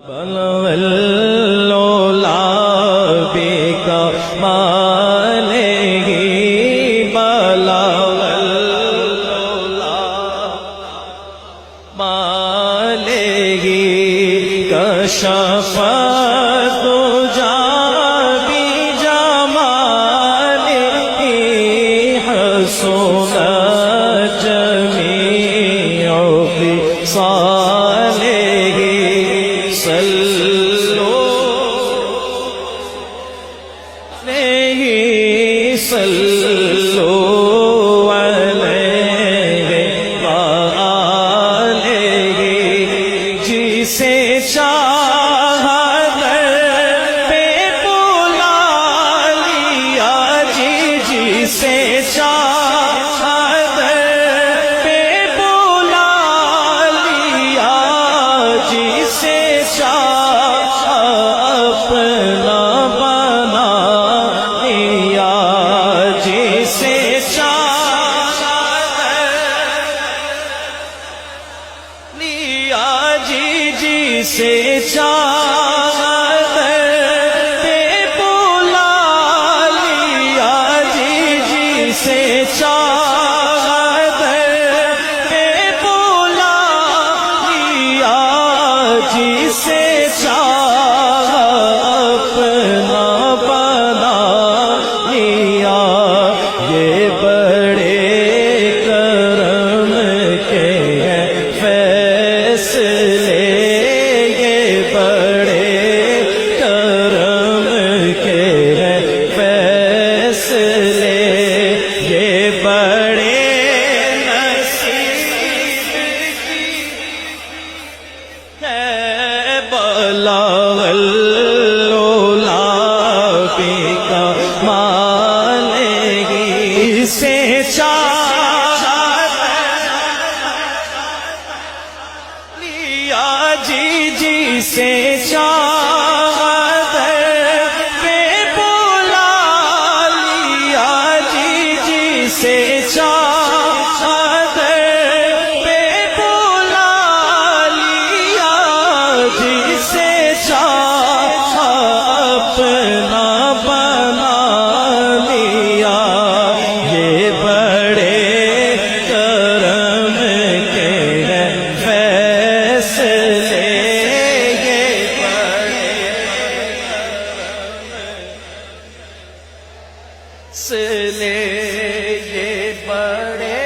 بلغ العلا بكماله بلغ العلا ماله كشف الدجى بجماله حسنت جميع خصاله صلوا عليه وآلہ جسے چاہا در پہ بلا لیا جسے چاہا در پہ بلا لیا جسے چاہا اپنا بنا لیا جسے چاہا لیا جسے چاہا پہ بلا لیا جسے چاہا پہ بلا لیا جسے چاہا اپنا بنا لیا یہ بڑے کرم کے ہیں فیصلے یہ بڑے کرم کے ہیں فیصلے یہ بڑے نصیب کی ہے بلغ العلا بکماله سے چاہا لیا جسے چاہا پہ بلا لیا جسے چاہا پہ بلا لیا جسے چاہا اپنا بنا لیا یہ بڑے کرم کے ہیں فیصلے یہ بڑے فیصلے یہ بڑے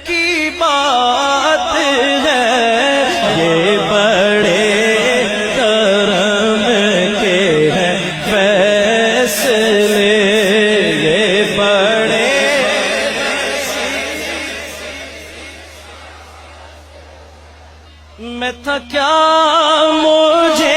کی بات ہے یہ بڑے کرم کے ہیں فیصلے یہ بڑے میں تھا کیا مجھے